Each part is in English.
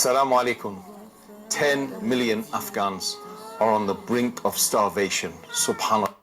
Assalamu alaikum. 10 million Afghans are on the brink of starvation. Subhanallah.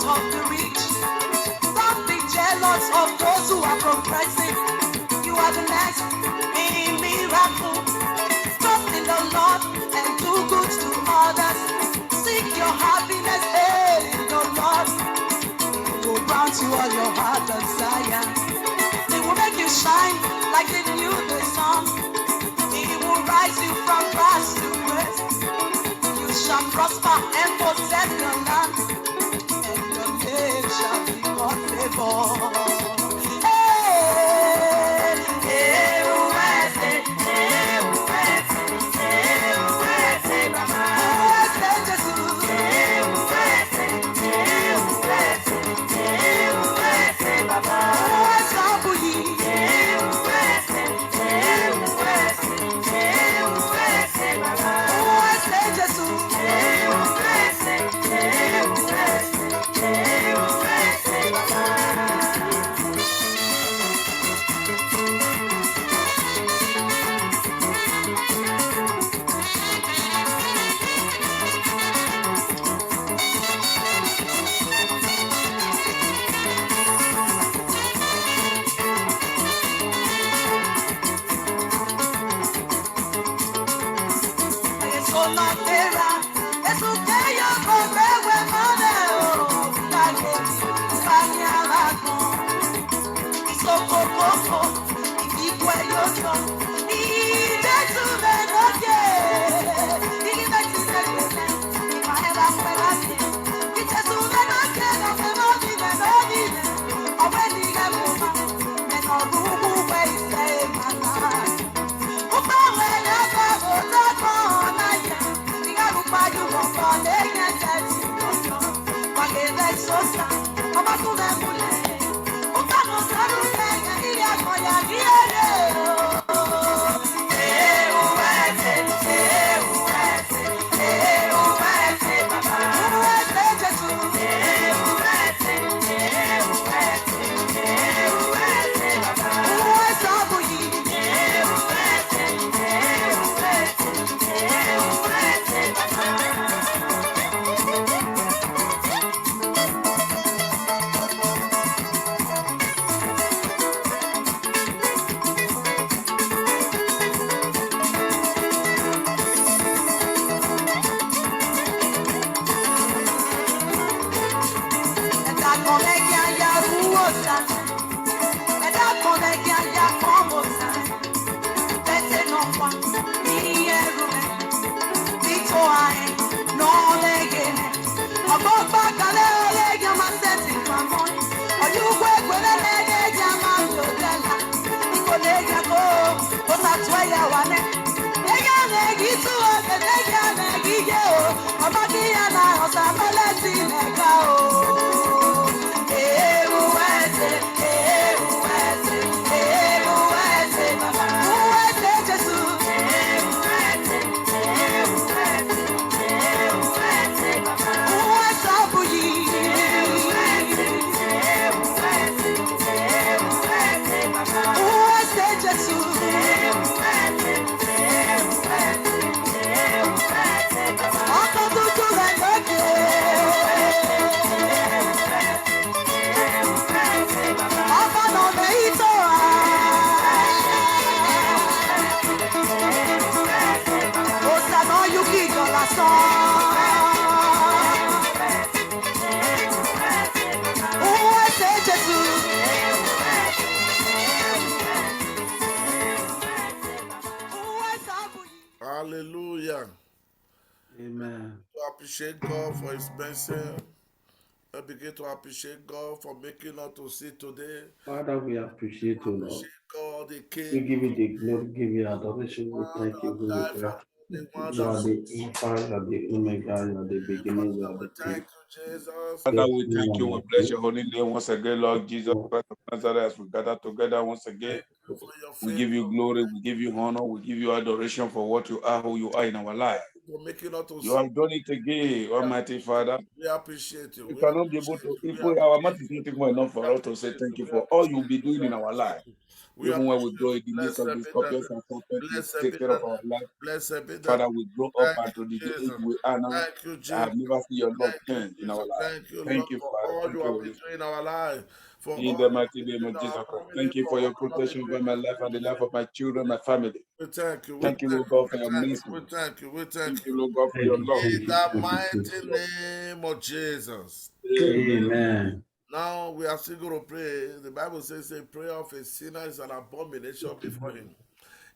of the rich. Don't be jealous of those who are progressing. You are the next in miracle. Trust in the Lord and do good to others. Seek your happiness in the Lord. He will grant you all your heart desire. He will make you shine like the new day sun. He will rise you from grass to grace. You shall prosper and possess the land, and your name shall be called favor. Hallelujah. Amen. To appreciate God for His mercy. I begin to appreciate God for making us to see today. Father, we appreciate you, Lord. Appreciate God, the We King. give you the glory, give you adoration. We thank you, Die Holy for God. the one You are that the Alpha, you are the Omega, you are the beginning, you are the thank end. you, Jesus. Father, we thank you. We bless your holy name once again, Lord Jesus Christ of Nazareth, as we gather together once again. For your We give you favor. glory, we give you honor, we give you adoration for what you are, who you are in our life. for making us to You see. have done it again, Almighty Father. We appreciate you. We We cannot be able appreciate to, you. even our mouth is not even enough for us to say thank you for all you'll be doing in our life. We Even when we appreciate grow you. in the midst of the Blessed be scorpions that. and serpents, you Blessed be take care of that. our life. Blessed be that. Father, we grow up Thank and to you, the age Jesus. we are now. Thank you, I have Jesus. never seen your love Thank you, change in our Jesus. life. Thank you, Thank Lord, you, for Father. all Thank you you, have Holy been Spirit. doing in our life, for In all the you have mighty been name doing of in Jesus our Christ. family, Thank you for for all your you have been protection over doing. my life and the life of my children, my family. We thank you. We Thank you, thank Lord you. God, for We your thank you. mercy. We thank you. We Thank thank you, you. Lord God, for Thank your you, love. thank In you, the thank you, mighty Jesus. name of Jesus. Amen. Amen. Now we are still going to pray. The Bible says a prayer of a sinner is an abomination before him.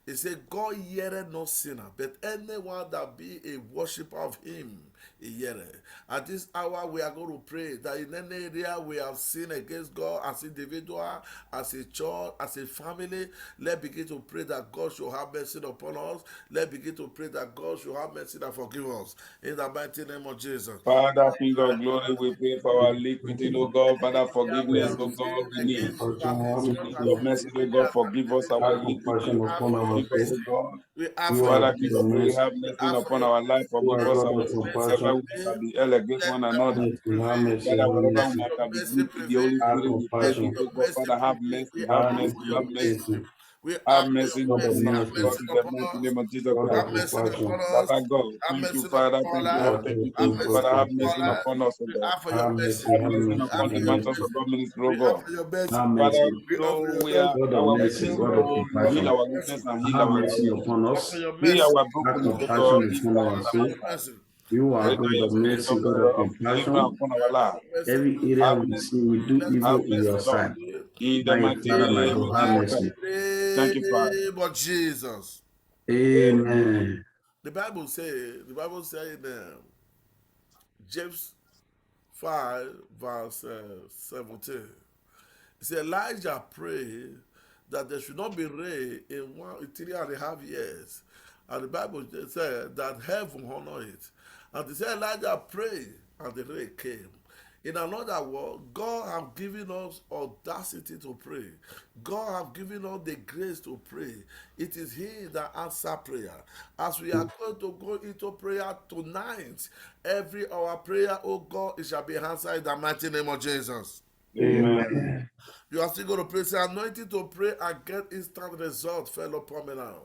It says, God heareth no sinner, but anyone that be a worshiper of him, he heareth. At this hour, we are going to pray that in any area we have sinned against God as individual, as a church, as a family, let's begin to pray that God should have mercy upon us. Let's begin to pray that God should have mercy and forgive us. In the mighty name of Jesus. Father, King of glory, we pray for our iniquity, Lord God. Father, We forgiveness, have Lord God, sinned we need. against you as a Compassion, have church, In as your a mercy. mercy, Lord family, God, as an forgive us our Have individual. iniquity. We compassion ask upon for your our Forgive us, soul. O mercy. God. We ask You for are your Father, God King of of mercy. glory, mercy. have We mercy ask for upon your our life. mercy. You Forgive are us Let God our your of sins, mercy whatever compassion. we prevail. have been held against Let one your another. Mercy, mercy have prevail. mercy, Father, have whatever Let we mercy. might your have been mercy doing to the prevail. Holy Have Spirit, we Let forgive, compassion. your O God. mercy Father, have prevail. mercy, We have Have ask mercy, for your have mercy. mercy. mercy. We Have ask for mercy your in God the of mercy. name of Have mercy. Jesus, mercy in the upon mighty us. name of Jesus God Christ. of Have mercy compassion. upon us. Baba God, Have thank you, mercy upon Father. our Thank you, life. Lord. God Thank you, Have thank you, mercy of Father. Have upon mercy our compassion. life. upon us, O We God. ask for your Have mercy. mercy, Have have mercy We mercy, ask upon for the have your mountains of mercy. mercy. God, ministry, O We ask God. for your mercy. Have Father, mercy. We ask for so your we are mercy. God of our Let mercy, your sins, God mercy. of Lord. You heal compassion. Let our your mercy. weakness and heal Have our mercy infirmity. upon Ask for us. your Heal mercy. our Have brokenness, O Ask for God. compassion Heal your upon our mercy. our Ask for soul. your Father. mercy. You are Let Render God your of your mercy spirit mercy, of, God prevail. of forgiveness compassion. upon our Let life. your mercy Every area Have prevail. we mercy. see, we do Let evil your Have in mercy your mercy, Lord. sight. prevail. In the My mighty Father, my In name God, of have Jesus the Christ. mercy. Thank you, Father. name of Jesus. Amen. The Bible says in James 5, verse 17, it says Elijah prayed that there should not be rain in 3.5 years. And the Bible said that heaven honored it. And they said Elijah prayed and the rain came. In another word, God has given us audacity to pray. God has given us the grace to pray. It is He that answers prayer. As we are going to go into prayer tonight, every our prayer, oh God, it shall be answered in the mighty name of Jesus. Amen. Amen. You are still going to pray. Say, anointing to pray and get instant results fell upon me now.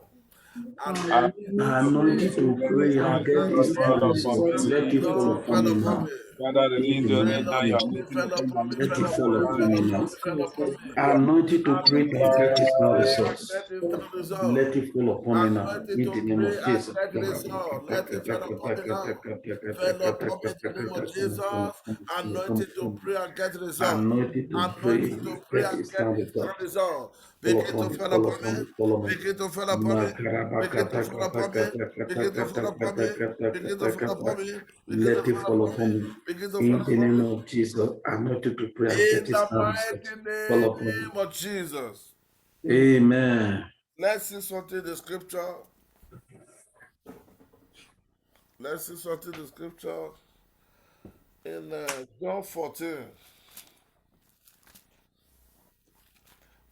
I Anointing to Anointing to to pray get pray instant and and get result get fall instant upon results. me. Let instant it In fall results Jesus' upon fell me name. upon now. me. Father, In release the your name Fell of angel, your upon Jesus. me, anointing fell upon my upon me, life. Let fell it fall upon me, upon fell me upon now. me, fell upon me. Anointing to pray and Anointing to get instant pray and results. get instant results. Let it fall upon me now. Anointing In to the name pray of and Jesus. get results. Let it fall upon me now. Fell upon me in the name of Jesus. Anointing to pray and get results. Anointing to pray, Anointing to pray get and get instant instant results. results. Fall Begin to upon me, fall fall upon me. upon me, follow me. Begin to fall upon me. Begin to fall upon me. Begin to fall upon me. Begin to fall upon me. Begin to Let it fall fall upon me. upon me. Begin to fall In the upon name me. of Jesus, anointed to pray and get In the instant results. mighty Fall upon name of Jesus. me. Amen. Let's see something in the scripture. Let's see something in the scripture in John 14.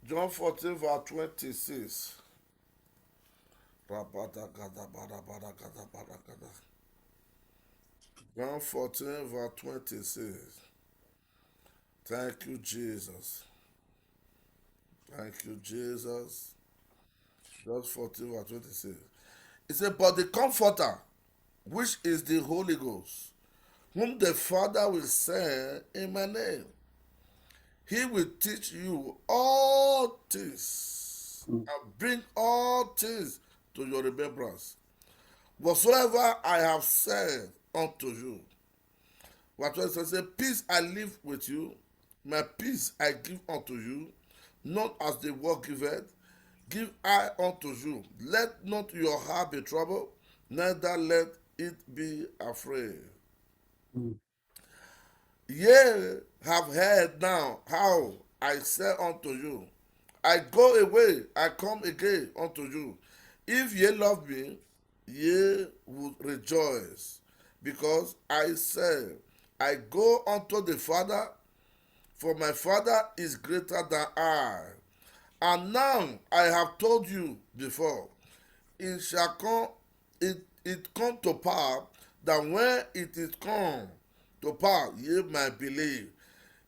John 14, verse 26. John 14, verse 26. Thank you, Jesus. Thank you, Jesus. John 14, verse 26. It said, but the Comforter, which is the Holy Ghost, whom the Father will send in my name, he will teach you all things and bring all things to your remembrance. Whatsoever I have said unto you. What says, peace I leave with you, my peace I give unto you, not as the world giveth, give I unto you. Let not your heart be troubled, neither let it be afraid. Ye have heard now how I say unto you, I go away, I come again unto you. If ye love me, ye would rejoice, because I say, I go unto the Father, for my Father is greater than I. And now I have told you before, it shall come, it come to pass that when it is come to pass, ye might believe.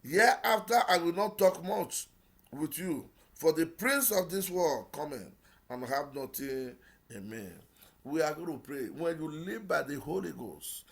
Hereafter I will not talk much with you, for the prince of this world cometh, and have nothing in me. We are going to pray. When you live by the Holy Ghost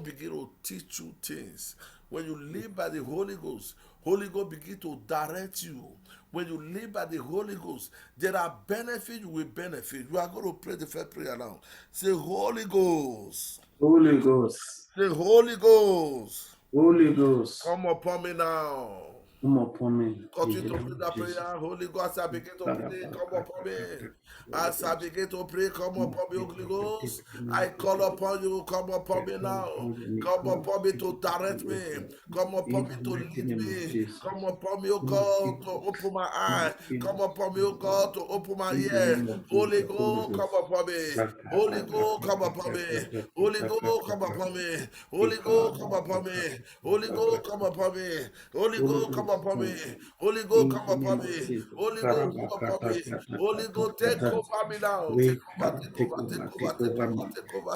begin to teach you things. When you live by the Holy Ghost begin to direct you. When you live by the Holy Ghost, there are benefits you will benefit. You are going to pray the first prayer now. Say, Holy Ghost. Holy Ghost. Say, Holy Ghost. Holy Ghost. Come upon me now. Come upon me. Continue to pray that prayer. Holy Ghost, as I begin to pray, come upon me. As I begin to pray, come upon me, Holy Ghost. I call upon you, come upon me now. Come upon me to direct me. Come upon me to lead me. Come upon me, O God, to open my eye. Come upon me, O God, to open my ear. Holy Ghost, come upon me. Holy Ghost, come upon me. Holy Ghost, come upon me. Holy Ghost, come upon me. Holy Ghost, come upon me. Holy Ghost, come upon me. Holy Ghost, come upon me. Holy Ghost, come upon me. Holy Ghost, take over me now.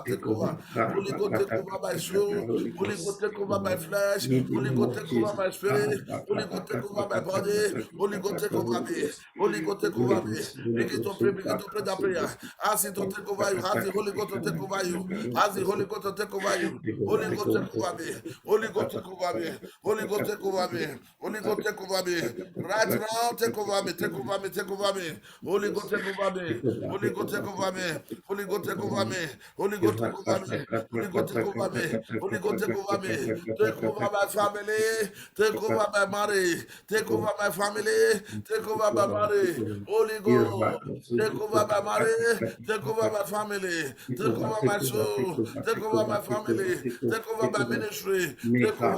Take over. Holy Ghost, take over my soul. Holy Ghost, take over my flesh. Holy Ghost, take over my spirit. Holy Ghost, take over my body. Holy Ghost, take over me. Holy Ghost, take over me. Begin to pray that prayer. Ask Him to take over you. Ask the Holy Ghost to take over you. Ask the Holy Ghost to take over you. Holy Ghost, take over me. Holy Ghost, take over me. Holy Ghost, take over me. Holy Ghost, take over me. Right now, take over me. Take over me. Take over me. Holy Ghost, take over me. Holy Ghost, take over me. Holy Ghost, take over me. Holy Ghost, take over me. Holy Ghost, take over me. Holy Ghost, take over me. Take over my family. Take over my marriage. Take over my family. Take over my marriage. Holy Ghost, take over my marriage. Take over my family. Take over my soul. Take over my family. Take over my ministry. Take over.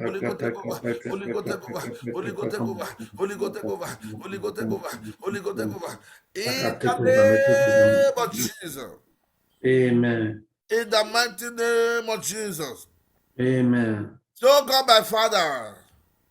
Holy Ghost, take over. Holy Ghost, take over. Holy Ghost, take over. Holy Ghost, take over. Holy Ghost, take over. Holy Ghost, take over. In the name of Jesus. Amen. In the mighty name of Jesus. Amen. So God, my Father.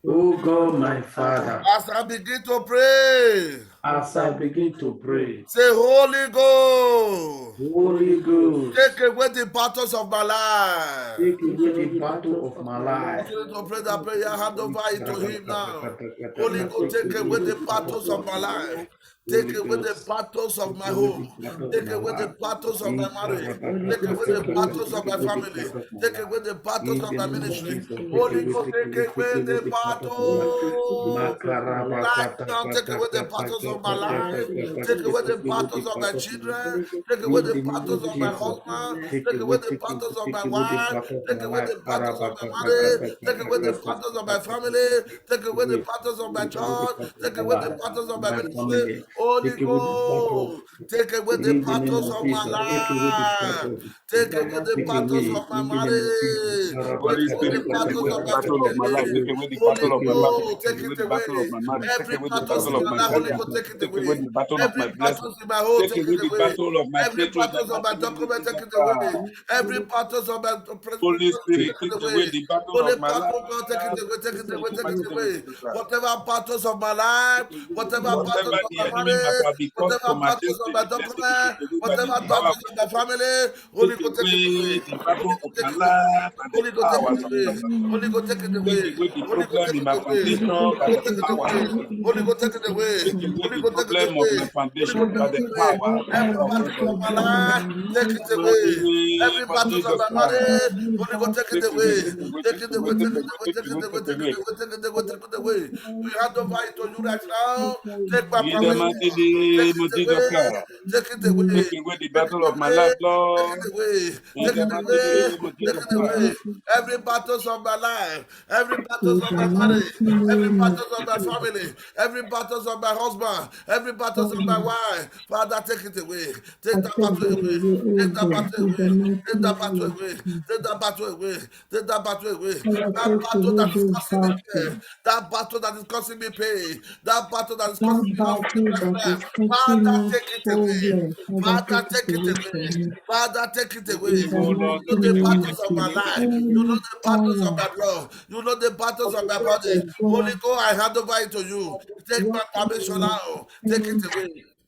Oh God, my Father. As I begin to pray. As I begin to pray. Say, Holy Ghost. Holy Ghost. Take away the battles of my life. Take away the battle of my life. Continue to pray that prayer. Hand over it to Him now. Holy Ghost, take away the battles of my life. Take away the battles of my home. Take away the battles of my marriage. Take away the battles of my family. Take away the battles of my ministry. Holy Ghost, take away the battles. Right now, take away the battles of my life. Take away the battles of my children. Take away the battles of my husband. Take away the battles of my wife. Take away the battles of my marriage. Take away the battles of my family. Take away the battles of my church. Take away the battles of my ministry. Holy Ghost, take away the battles of my life. Take away the battles of my marriage. Holy Take away Spirit, the take battles away of the my battle of my life. family. Take away the Holy battle of my life. Ghost, Take take away it the battle away. of my marriage. Take Every away the battles battle in of my my life, Holy career. Ghost, take it Take away away. the battle of Every my blessing. battles in my home, Take take away it the away. battle of my Every breakthrough. battles of my document, take it away. Every battles of my Holy presbytery, Spirit, take it take away. away the battle Holy of my life. battle, God, take it away, take it away, take it away. Whatever Whatever battles of my life, whatever battles of the my enemy might marriage, have because whatever from battles against of me, my let's take it document, away by the whatever power. battles of my family, Holy Take Ghost, take it away. away the battle Holy of Ghost, my take it away. life by the Holy Ghost, take power. it away. Holy Ghost, take it away. Take away the Holy Ghost, problem take in it my away. foundation Holy by Ghost, the take it power away. of the Holy Holy Ghost. Ghost, take it away. Take away Holy the Ghost, take it problem of away. my Holy foundation Ghost, by take the it away. power Every of the battle of Holy my Ghost. life, take it In away. the Every name of battle of Jesus my Christ. marriage, Holy Ghost, take it Take away, away. take away, Take take it away, away, take take it away, away, take take it away, away, take take away. it away, take it away, take it away. We hand over it to you right now. Take my In the permission. mighty Take name it of Jesus away. Christ. Take it away. Take away the Take it battle of my away. life, Take Lord. it away. In Take the it mighty away. name of Take Jesus it away. Christ. Every battles of my life, every battles of my marriage, every battles of my family, every battles of my husband, every battles of my wife. Father, take it away. Take that battle away. Take that battle away. Take that battle away. Take that battle away. Take that battle away. That battle that is causing me pain. That battle that is causing me pain. That battle that is causing me loss of life. Father, take it away. Father, take it away. Father, take it away. Oh You Lord, know take the it away. battles of my life. You know the battles of my blood. You know the battles of my body. Holy Ghost, I hand over it to you. Take my permission now. Take it away.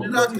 Miracle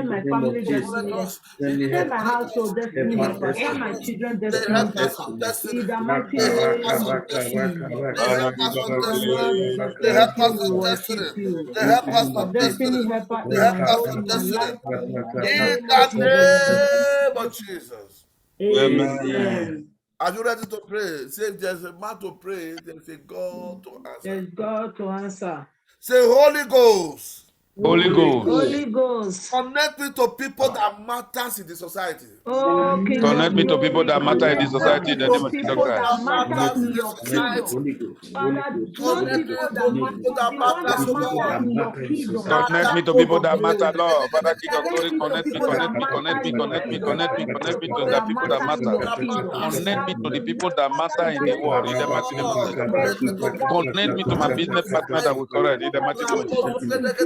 Send my name of family Jesus. destiny helper. Send me Send my help. household destiny Help us helper. Send my destiny. children They destiny help us helper. with destiny. In the mighty They help name us of with destiny. Jesus. They help us with Father destiny. Lord Jesus, They thank help you. us We with worship destiny. you. They help us For with destiny. destiny helper They in help my us health, with in my destiny. life, in the In name of the Jesus. name of Jesus. Amen. Are you ready to pray? Say if there's a man to pray, there's a God to answer. There's God to answer. Say Holy Ghost, Holy Ghost. Holy Ghost. Connect me to people that matters in the society. Oh, King Connect of me to people that glory, matter in the connect society in the us name to of Jesus people Christ. that matters in your kingdom. Holy Ghost. Father, those Connect me people to that people matter, that the one that matters, oh matters God. in your kingdom. Connect me to Father, people King that of matter, glory, Lord. Father, King of direct Glory, me to connect me, people that connect me, matter connect me, in your connect me, kingdom. connect me, Direct me to connect me to people the that people that matter in matter. your kingdom. Connect me to the people that Father, matter in the direct world me in the to mighty name of people Jesus that Christ. direct Connect me to my business partner that will correct in the mighty name of Jesus.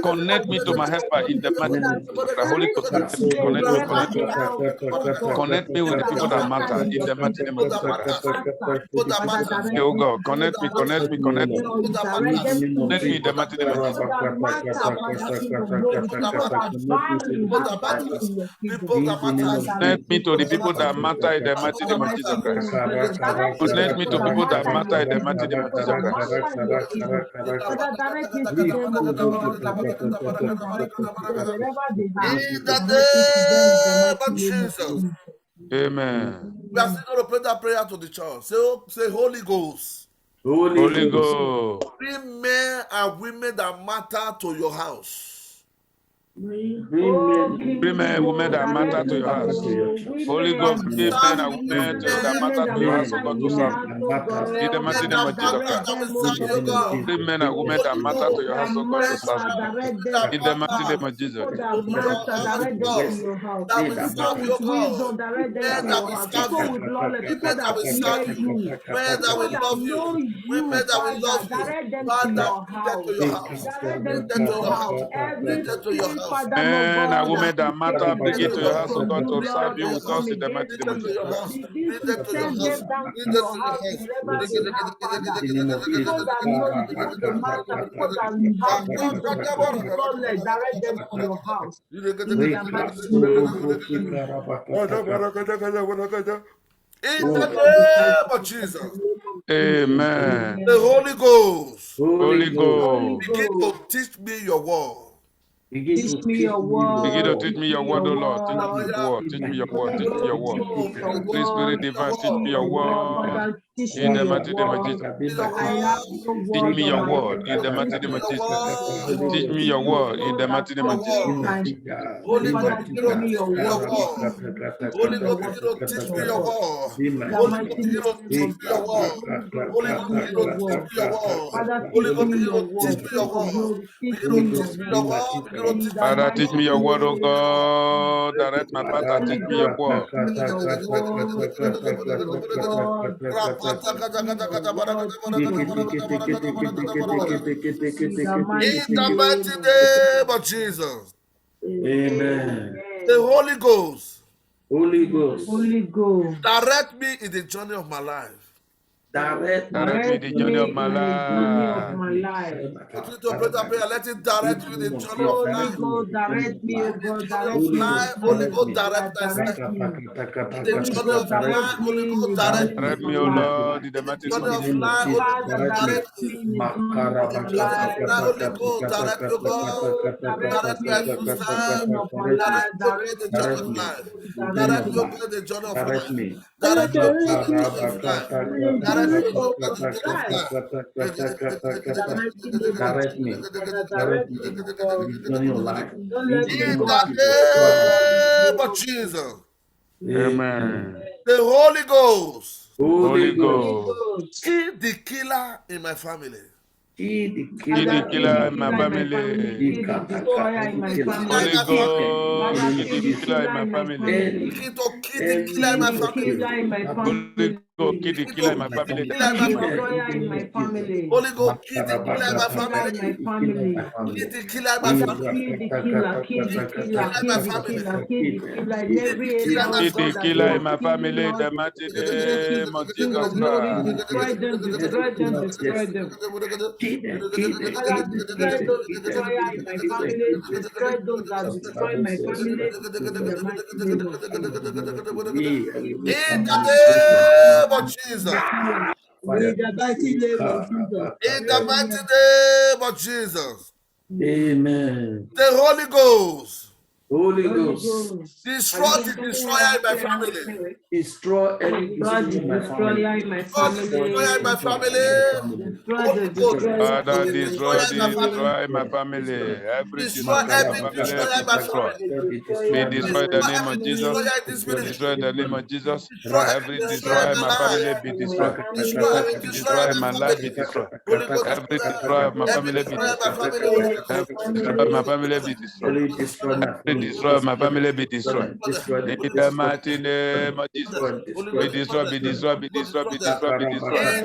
Connect me to my helper in the mighty name of Jesus Christ. Holy Ghost, connect me, connect me, wherever connect they me. are, oh God, Connect me with people the that people that matter matter in in your the mighty kingdom, name of people Jesus that Christ. matter. Father, Okay, direct oh them, God, connect me, connect me, connect me. Lord, direct them to your Connect me in the mighty name of Jesus. people that matter, Father, King of glory, people that value, have value in your kingdom. People that Father, matters. Connect direct me me to to the them, people that matter in the in mighty the name of Jesus mighty name Christ. of Jesus. Direct me to Connect me people to that people that matter in your matter in the kingdom, mighty name of people Jesus that Christ. matter in your kingdom. Father, direct me to them, oh God, direct me to them, direct me to them, wherever they are. In the Direct me to them in the name mighty of name of Jesus. Jesus. Amen. We are still going to pray that prayer to the church. Say Holy Ghost. Holy Ghost. Bring men and women that matter to your house. Oh, King Bring men and women that matter direct to me your house. to Holy women, Ghost, bring men Serve and you, women that women matter that to your house, oh matter God, in to your serve house, you. oh In the God. mighty men name that of Father, Jesus matter direct Christ. that will them, oh serve you, God. God. Bring men and women that Holy matter to Ghost. your That house, oh God, to Men serve matter, you. direct them that In to the your mighty house. name matter of Jesus. People that to your matter, house, direct them to God. your house. That will People serve with you, God. wisdom, direct them Men to that your will house. serve People you. with knowledge, people Men that that will fear serve you. you. Men that People will that love know you. you, Women that will Father, love you. direct them to Father, your bring them to house. your house. Direct Bring them them to to your your house. house. Bring them to your Everything, house. Father, no Men and God, that women that matter, Satan bring Bring them it to to will your your house, oh house. God, do, to Bring them serve Lord, to you that your with come us house. in the against mighty Bring name them of to me. Jesus your Christ. house. Begin Bring to them to your send house. them down Bring to them your to your house house. wherever they are, Father. People that know you, people they matter, people that have wisdom, people with knowledge, direct them to your house. In the mighty name of Jesus. In the Oh, name of Jesus, Amen. the Holy Ghost Holy Holy Ghost. begin to Ghost, teach me your word. teach me your Begin to word, teach teach me me your your word, oh Lord. Teach me word. your word. Teach me your word. Holy Teach me your Ghost, word. teach me your Holy Spirit word, divine, teach teach me me your your word. word. Father, teach In me the your mighty name of word. Jesus. Your I have word. no Teach word me on your my word. own, In so the teach mighty name me of Your Jesus. your word. Teach word. me Teach your me your word. In word the that mighty name Your of Jesus. transforms word. my Holy Father, Ghost, begin teach to me teach your me your word. Teach word. me, teach me Holy your Ghost, word. begin to Teach me teach your me your word. word. The Holy Ghost, mighty begin to name teach of me your Jesus. word. Holy Ghost, Holy teach Ghost, me begin your to teach word. me your word. Father, Holy teach Ghost, me begin your to teach word. me your King of word. glory, teach Begin to me your teach me your word. word. Begin to In teach the me Father, your teach mighty me word. your word, oh name of Jesus. God. Direct my path and Holy teach me your Ghost, word. teach me your word. Teach me your word. Teach me your word. Teach me your word. In the mighty In the name mighty of name of Jesus, Amen. the Amen. Holy Ghost Holy Ghost. Holy Ghost, direct me in the journey of my life. Direct me. Direct me direct the journey of me my in the journey of life. my life. Continue to pray that prayer. Let it direct you in the journey of Holy life. Ghost, direct me, oh In the God, journey direct of me in the life, Holy journey of Ghost, my direct life, my step. direct me. In the Holy journey Ghost, of direct life, Holy me in Ghost, the direct journey me. of Direct my me, O life. Lord, in the In the mighty name journey of of Jesus. life, Holy Father, Ghost, direct direct me. me in the journey In of the my journey of life. life, Holy Ghost, direct me, Holy God. Ghost, direct Direct me me to in the serve. journey of my Direct life. me to go in Direct the me, journey of Holy life. Spirit, direct Direct me to me. go in the journey of life. Father, Direct me to go in direct the me journey of life. in the Direct journey me to of go in the my journey of life. life. In the mighty name of Jesus. Father, direct me, O God. Don't let me In go the astray, O God, in the name name of of Jesus. Jesus, Amen. the Holy Ghost, Holy Holy Ghost. Ghost. kill the killer in my family. Kill the Father, kill the killer in my killer in my family, family. kill the destroyer in Kill my the killer in Holy family. my family. Ghost. Father, Kill kill the the killer in killer my in my family. family. Begin to kill the killer in Kill my the family. killer in my Holy family. Ghost. Kill the Begin killer in to my kill the family. In the killer Kill in mighty my the name of family. Jesus. destroyer in my family. Holy Ghost, kill the Kill killer in the my killer family. in my family. Kill the killer in my Father, family. kill the killer, kill Kill the the killer, killer in my kill the family. killer, kill the killer in Kill every the killer area, in my oh Kill God, the that family. they killer in want my killing, family. In Lord. the mighty Kill them, kill name them, of King Jesus of glory, Christ. destroy them, destroy them, destroy them. Father, destroy those destroyer in my family, destroy those that destroy my family in the mighty name of Jesus. In the name of Jesus. In the mighty name of Jesus. In the mighty Hallelujah. name of Jesus. Amen. The Holy Ghost, Holy Ghost. Destroy the destroyer in my family. Destroy any destroyer in my Destroy the destroyer in my family. Destroy the destroyer Father, in destroy my the family. destroy my family. Every Destroy destroyer in every my family destroyer in be my destroyed. family. Be destroyed in the Destroy name of every Jesus. destroyer in this Be ministry. destroyed in the name of Jesus. Destroy Every every destroyer destroyer in in my my family life. be destroyed. Destroy every Every destroyer destroyer in in my my life be family. destroyed. Holy Ghost Every destroyer. destroyer of my Every family be destroyer in my destroyed. family. Holy Ghost Every destroyer. destroyer of my family be destroyed. Holy destroy my Every family. destroyer of my family be destroyed. Destroy In them. the mighty name of Jesus. Holy Be Ghost destroyed, be destroyed, be destroyed, be destroyed, be destroyed.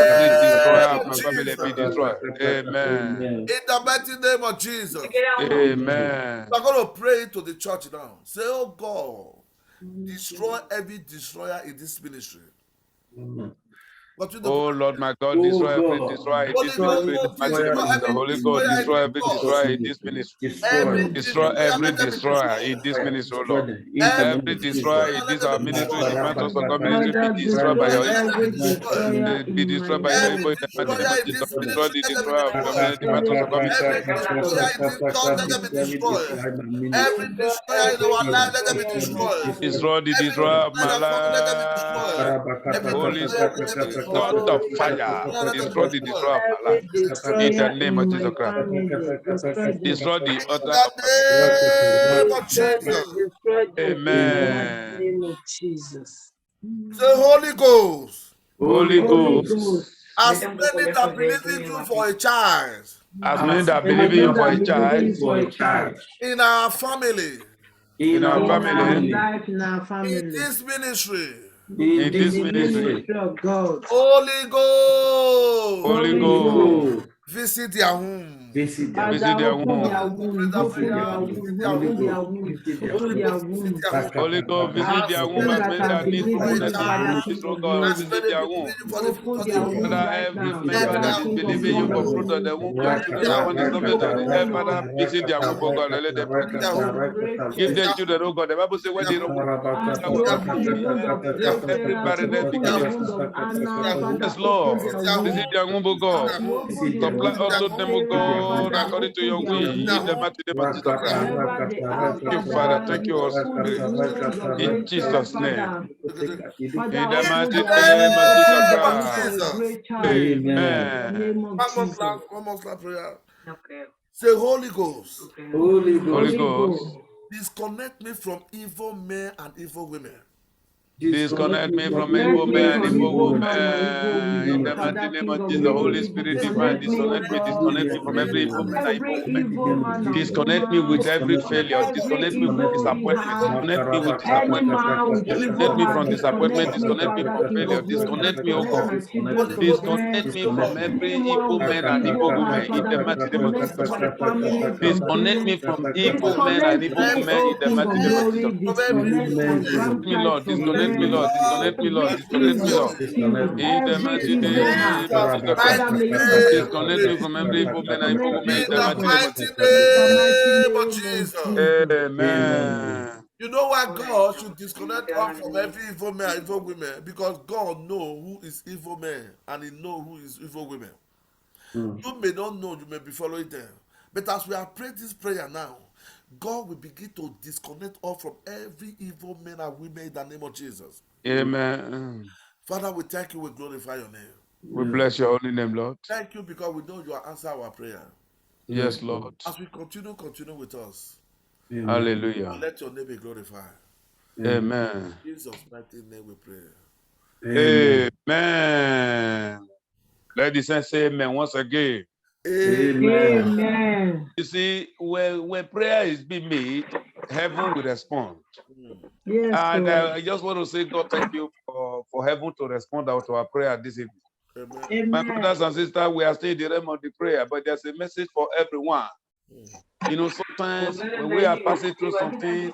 in the Every destroyer name of of my family be Jesus. destroyed. Amen. Amen. In the mighty name of Jesus. Amen. We're going to pray to the church now. Say, oh God, destroy every destroyer in this ministry. Oh Lord, my God, Oh destroy every God, destroyer in this Holy ministry. In the Ghost, mighty name destroy of in Jesus, every Holy God, destroyer in destroy this every church. destroyer in this ministry. Every Destroy destroyer, every let them be destroyer in destroyed. this ministry, oh destroy Lord. them in the name Every of destroyer Destroyer, in let this them our be ministry, the destroyed. Mantle of ministry, be Father, destroyed by destroy your Destroyer, let angel. them be every destroyed. destroyer Be in my destroyed by your Every angel life. in the mighty name destroyer of in Jesus. this Destroy ministry, the let them be destroyer of destroyed. the Mantle of Every ministry. destroyer in this church, let them be destroyed. Every Destroy destroyer in every our life, let them be destroyer in my destroyed. family. Destroy the Every destroyer of destroyer in my our family, let them be life. destroyed. Every Holy destroyer, let them be Spirit, Oh, destroyed. God of Holy Every fire, destroyer, Spirit, let them be destroy the destroyed. destroyer of my every life. In the destroyer name of in Jesus my Christ. family, destroy them. Destroy the In altar the of my family. name of Destroy them, Jesus. destroy them in the mighty Amen. name of Jesus. The Holy Ghost, Holy Holy Ghost, Ghost, as many that believing you for a child as many that as believe in you many for that a believe child in for a child in our family, in our in our family, life, in our in family, this ministry, in in this the ministry, ministry of God. Holy Ghost, Holy Holy Ghost, Ghost, visit their home. Visit them. visit Father, their open Open their womb. womb, that open prayer. their Visit womb, their Holy open home. their Ghost, womb, visit them. open Holy their Ghost, visit womb. their home. Holy Ghost, visit As their As womb many as many that many that are that believe need you to for a believing connect you, with Father, child, you. King So of God, as glory, visit many their believe womb. you for the fruit open of the their womb, womb Father, right every now. member visit that Father, their is home. King of believing you for glory, fruit of the womb, your Visit children, their the home. one is coming to the earth, Father, visit their womb, oh God, and let them bring Visit them. their home. great Give Visit them their God. children, home. oh God. The Bible says when Their the home. As that you will Their bring home. open the womb of Their home. Esther, every as you barrenness open become the Their womb home. of Anna, Their home. Father, yes, open Lord. their Their womb. Visit home. their womb, oh As God. you open the Supply womb Visit of their unto home. them, oh Sarah, God, Father, according to open your their will. Visit their In womb. the home. mighty name of Jesus Christ. Wherever they are, Thank you, Father. Father, Thank you you, Holy open the Spirit. wombs of In Rachel, Jesus' name. Father. Father, In the In open mighty the their womb, name of Jesus open name their of womb for Christ. a Jesus. great child in the Amen. name of Jesus. One more slap prayer. Say, Holy Ghost, Holy Holy Ghost, Holy Ghost, Ghost, disconnect me from evil men and evil women. disconnect me from disconnect evil me men and from evil evil women. man and evil In women. the mighty Father, name King of of Jesus, Holy glory, Spirit divine, disconnect me, O God. disconnect me from every Disconnect evil man and evil every woman. evil man and Disconnect me woman with every from failure. every Disconnect me with evil he disappointment. has. Disconnect me with Any disappointment. man with Disconnect evil me heart, from disappointment. disconnect me, Disconnect me Father, from King failure. of glory, Disconnect me, oh disconnect God. my children Holy from Ghost, them. Disconnect me from every Anyone evil with men and evil evil women heart, in Father, the mighty name of disconnect Jesus my Christ. family from Disconnect me them. from evil men and Disconnect evil me, women O in the King mighty of name of disconnect Jesus glory, from Christ. every disconnect my evil Disconnect me, grandchild Lord. from Disconnect me, them. Lord. evil Disconnect me, Lord. and Every Disconnect me, wicked. evil Lord. spirit, In the every mighty evil In heart, name of the Jesus Christ. Father, mighty may you name of Disconnect me disconnect from Jesus. every me, evil men and evil disconnect women me, in In the O the mighty God, name of mighty Jesus Christ. in the mighty name of name of Jesus. Jesus. Amen. You know why God should disconnect us from every evil man and evil women? Because God knows who is evil men and He knows who is evil women. You may not know, you may be following them. But as we are praying this prayer now, God will begin to disconnect us from every evil men and women in the name of Jesus. Amen. Father, we thank you, we glorify your name. We bless your holy name, Lord. Thank you because we know you are answer our prayer. Yes, Lord. As we continue with us, Hallelujah. let your name be glorified. Amen. In Jesus' mighty name we pray. Amen. Let the saints say amen once again. Amen. Amen. You see, when prayer is being made, heaven will respond. Yes, And Lord. I just want to say, God, thank you for heaven to respond to our prayer this evening. Amen. My Amen. brothers and sisters, we are still in the realm of the prayer, but there's a message for everyone. You know, sometimes when we are passing through something,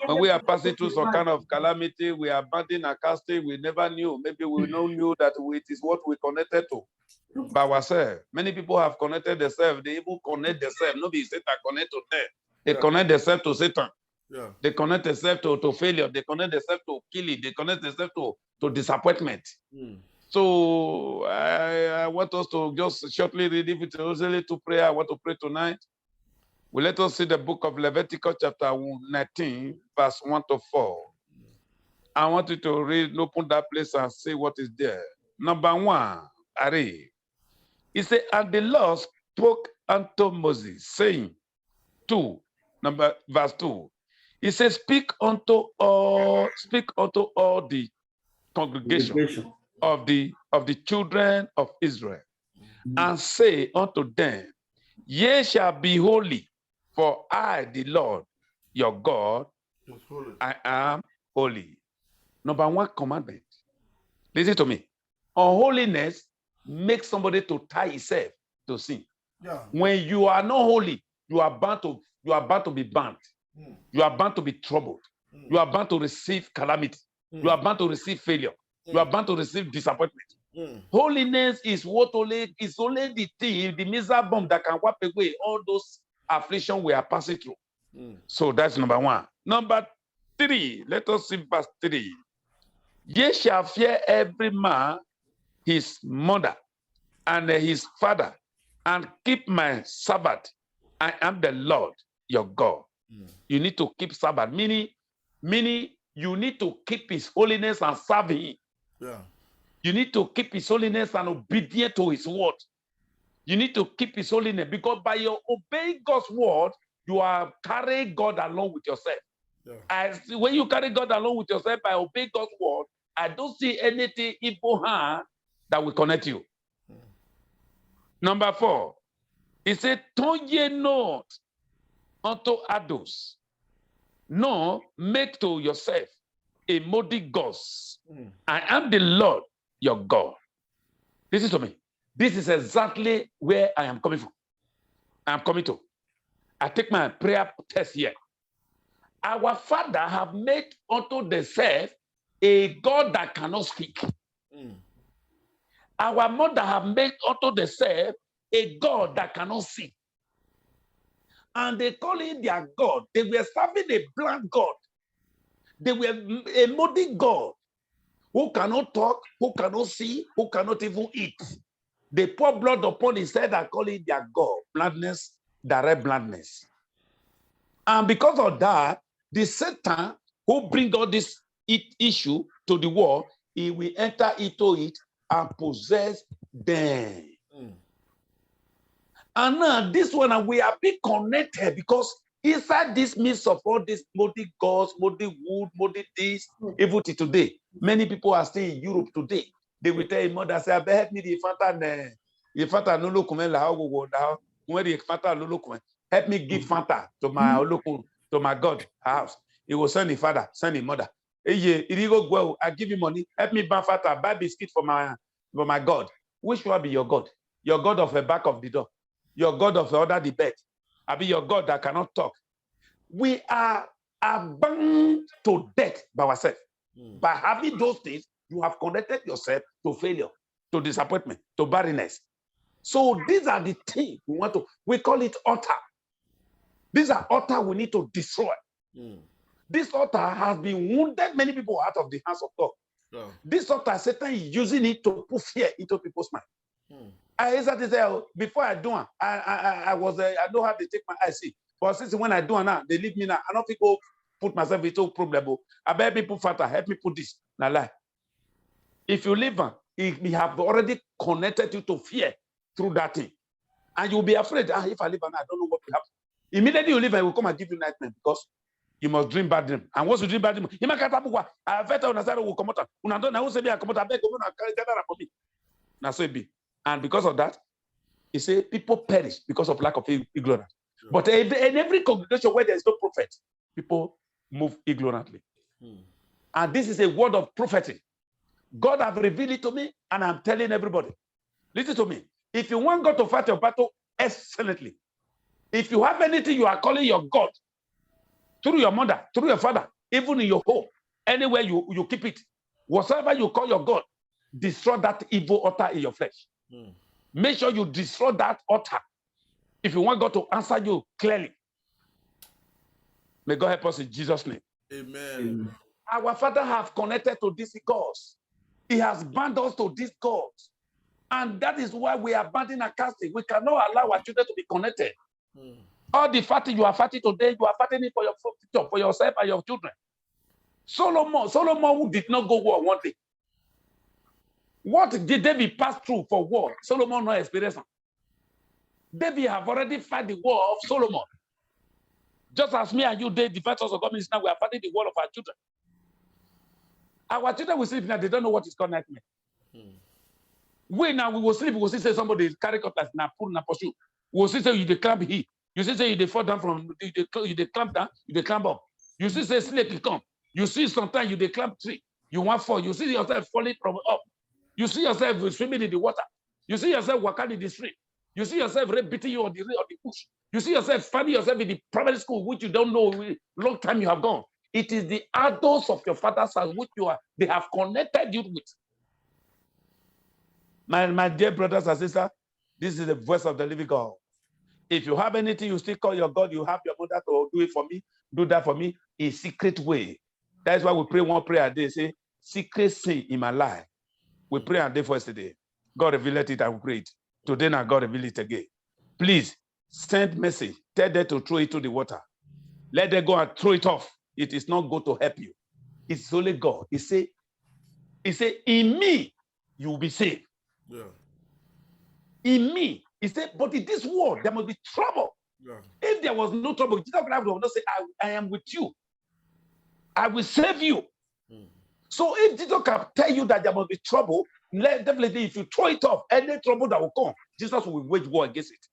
when we are passing through some kind of calamity, we are abandoning our casting, we never knew. Maybe we don't knew that it is what we connected to by ourselves. Many people have connected themselves. They even connect themselves. Nobody Satan connect to them. They connect themselves to Satan. Yeah. They connect themselves to failure. They connect themselves to killing. They connect themselves to disappointment. So I want us to just shortly read it to prayer. I want to pray tonight. Well, let us see the book of Leviticus chapter 19, verse 1 to 4. I want you to read, open that place and see what is there. Number 1, I read. He said, and the Lord spoke unto Moses, saying, verse 2. He said, speak unto all the congregation of the children of Israel, and say unto them, ye shall be holy, for I, the Lord, your God, I am holy. Number 1 commandment. Listen to me. Unholiness makes somebody to tie himself to sin. Yeah. When you are not holy, you are bound to be banned. You are bound to be troubled. You are bound to receive calamity. You are bound to receive failure. You are bound to receive disappointment. Holiness is only the thing, the missile bomb that can wipe away all those afflictions we are passing through. So that's number 1. Number 3, let us see verse 3. Ye shall fear every man his mother and his father, and keep my Sabbath. I am the Lord your God. You need to keep Sabbath, meaning you need to keep his holiness and serve him. Yeah. You need to keep his holiness and obedient to his word. You need to keep his holiness, because by your obeying God's word, you are carrying God along with yourself. Yeah. When you carry God along with yourself by obeying God's word, I don't see anything evil hand that will connect you. Number 4, he said, turn ye not unto idols, no, make to yourself a moldy gods. I am the Lord your God. Listen to me. This is exactly where I am coming from. I am coming to. I take my prayer test here. Our father have made unto themselves a God that cannot speak. Our mother have made unto themselves a God that cannot see. And they call it their God. They were serving a blind God. They were a moldy God who cannot talk, who cannot see, who cannot even eat. They pour blood upon his head and call it their God. Blindness, direct blindness. And because of that, the Satan who bring all this issue to the world, he will enter into it and possess them. And now this one, and we are being connected, because inside this midst of all these moldy gods, moldy wood, moldy this, even to today, many people are still in Europe today. They will tell your mother, say, I help me the Fanta no look when the Fanta no look, help me give Fanta to my God house. He will send the father, send the mother. Hey, if you go well, I give you money, help me buy Fanta, buy biscuit for my God. Which will be your God? Your God of the back of the door. Your God of the other the bed. I be your God that cannot talk. We are bound to death by ourselves. By having those things, you have connected yourself to failure, to disappointment, to barrenness. So these are the things we call it altar. These are altar we need to destroy. This altar has been wounded many people out of the hands of God. Yeah. This altar, Satan is using it to put fear into people's mind. I used to say, before I do it, I know how to take my eyes see. But since when I do it now, they leave me now. I don't think go put myself into problem. I bet people fatter, help me put this. Now lie. If you live on, we have already connected you to fear through that thing. And you'll be afraid, if I live on, I don't know what will happen. Immediately you leave, I will come and give you nightmare, because you must dream bad dream. And once you dream bad dream, you might get up. I bet on the will come out. Una don't know say I come out. I beg you to gather for me. Now so it be. And because of that, he said people perish because of lack of ignorance. Sure. But in every congregation where there is no prophet, people move ignorantly. And this is a word of prophecy. God has revealed it to me, and I'm telling everybody. Listen to me. If you want God to fight your battle excellently, if you have anything you are calling your God, through your mother, through your father, even in your home, anywhere you keep it, whatever you call your God, destroy that evil altar in your flesh. Make sure you destroy that altar if you want God to answer you clearly. May God help us in Jesus' name. Amen. Our Father have connected to these gods. He has bound us to these gods. And that is why we are abandoning our casting. We cannot allow our children to be connected. All the fatting you are fatting today, you are fatting it for your future, for yourself and your children. Solomon who did not go war one day. What did David pass through for war? Solomon no experience. David have already fought the war of Solomon. Just as me and you did, the fighters of God means now we are fighting the war of our children. Our children will sleep now, they don't know what is called nightmare. We now we will sleep, we will see say somebody carry cutlass now, pull na pursue. We will see say you dey climb here. You see say you dey fall down from you dey climb down, you dey climb up. You see say snake will come. You see sometimes you dey climb tree. You want fall. You see yourself falling from up. You see yourself swimming in the water. You see yourself walking in the street. You see yourself beating you on the bush. You see yourself finding yourself in the private school, which you don't know long time you have gone. It is the adults of your father's house which they have connected you with. My dear brothers and sisters, this is the voice of the living God. If you have anything, you still call your God, you have your mother to do it for me, do that for me, a secret way. That's why we pray one prayer a day, say, secret sin in my life. We pray a day for yesterday. God revealed it and we prayed. Today now God revealed it again. Please send message. Tell them to throw it to the water. Let them go and throw it off. It is not going to help you. It's only God. He say, in me, you will be saved. Yeah. In me. He said, but in this world, there must be trouble. Yeah. If there was no trouble, Jesus Christ will not say, I am with you. I will save you. So if Jesus can tell you that there must be trouble, definitely if you throw it off, any trouble that will come, Jesus will wage war against it.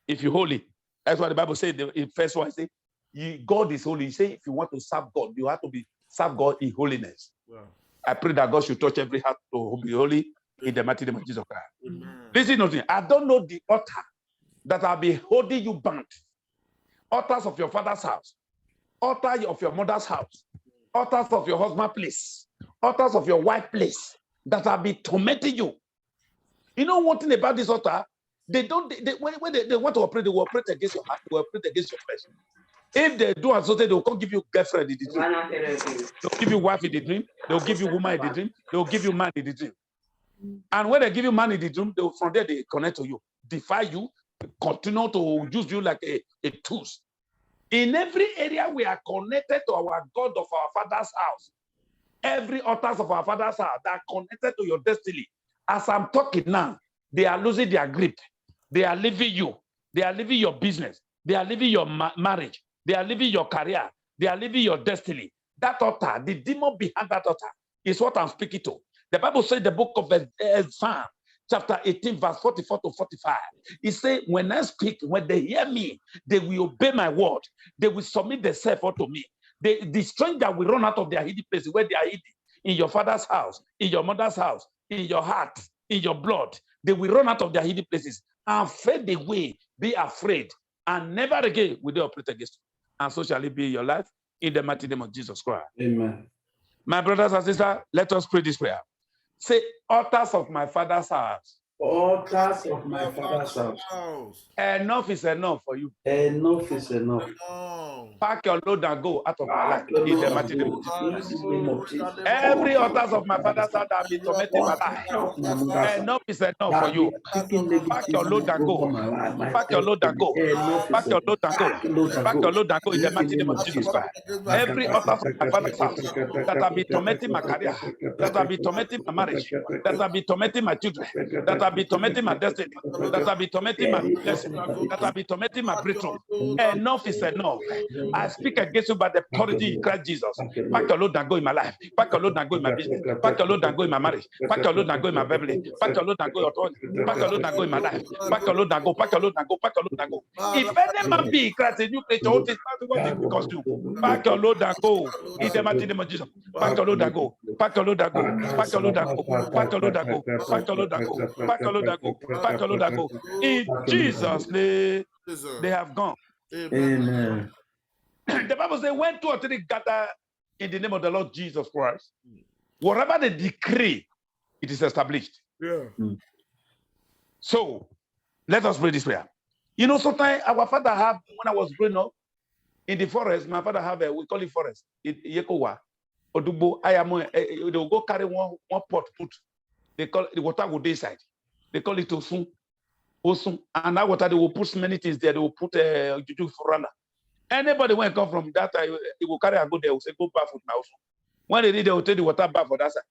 If you're holy, that's what the Bible said in first one. Say, God is holy. You say, if you want to serve God, you have to serve God in holiness. Yeah. I pray that God should touch every heart to be holy in the mighty name of Jesus Christ. Listen to me. I don't know the altar that will be holding you bound. Altars of your father's house, altar of your mother's house, altars of your husband's place, altars of your wife's place that will be tormenting you. You know one thing about this altar? When they want to operate, they will operate against your heart, they will operate against your flesh. If they do and so they will come give you girlfriend in the dream. They'll give you wife in the dream. They'll give you woman in the dream. They'll give you man in the dream. And when they give you man in the dream, from there they connect to you, defy you, continue to use you like a tool. In every area we are connected to our God of our father's house. Every altars of our father's house that are connected to your destiny. As I'm talking now, they are losing their grip. They are leaving you. They are leaving your business. They are leaving your marriage. They are leaving your career. They are leaving your destiny. That altar, the demon behind that altar is what I'm speaking to. The Bible says the book of Psalm, chapter 18, verse 44 to 45. It says, when I speak, when they hear me, they will obey my word. They will submit themselves unto me. The stranger will run out of their hidden places where they are hidden. In your father's house, in your mother's house, in your heart, in your blood. They will run out of their hidden places and fade away, be afraid, and never again will they operate against you. And so shall it be in your life, in the mighty name of Jesus Christ. Amen. My brothers and sisters, let us pray this prayer. Say, altars of my father's house. Altars of my father's house. Enough is enough for you. Enough is enough. Pack your load and go out of my life. In the mighty name of Jesus. Every altars of my father's house that have been tormenting my life. Enough is enough for you. Pack your load and go. Pack your load and go. Pack your load and go. Pack your load and go in the mighty name of Jesus Christ. Every altar of my father's house that have been tormenting my career, that have been tormenting my marriage, that have been tormenting my children, that have been tormenting my destiny, that have been tormenting my blessing, that have been tormenting my breakthrough. Enough is enough. I speak against you by the authority in Christ Jesus. Pack your load and go in my life. Pack your load and go in my business. Pack your load and go in my marriage. Pack your load and go in my family. Pack your load and go in your Pack your load and go in my life. Pack your load and go. Pack your load and go. Pack your load and go. If any man be in Christ, a new creature, what is what it because you? Pack your load and go. In the mighty name of Jesus. Pack your load and go. Pack your load and go. Pack your load and go. Pack your load and go. Pack your load and go. Pack your load and go. Pack your load and go. In Jesus' name, they have gone. Amen. The Bible says, when 2 or 3 gather in the name of the Lord Jesus Christ, whatever they decree, it is established. Yeah. So, let us pray this prayer. You know, sometimes our father have, when I was growing up, in the forest, my father have we call it forest, Yekowa, Odugbo, Ayamo, they will go carry one pot, put, they call it, the water will be inside. They call it Tosun. Also, and that water they will put many things there. They will put juju forana. Anybody when come from that, he will carry and go there. Will say go bath with my also. When they need, they will take the water bath for that side.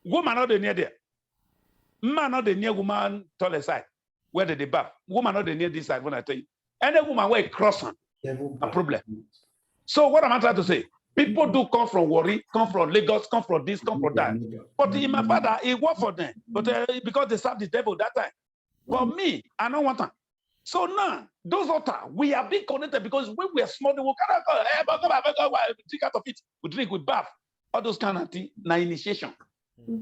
Woman not the near there. Man not the near woman toilet side. Where did they bath? Woman not the near this side. When I tell you, any woman where cross a problem. So what am I trying to say? People do come from Warri, come from Lagos, come from this, come from that. But in my father, it worked for them. But because they served the devil that time. For me, I don't want that. So now, those water, we are being connected because when we are small, they will drink out of it. We drink, we bath. All those kind of things, now initiation.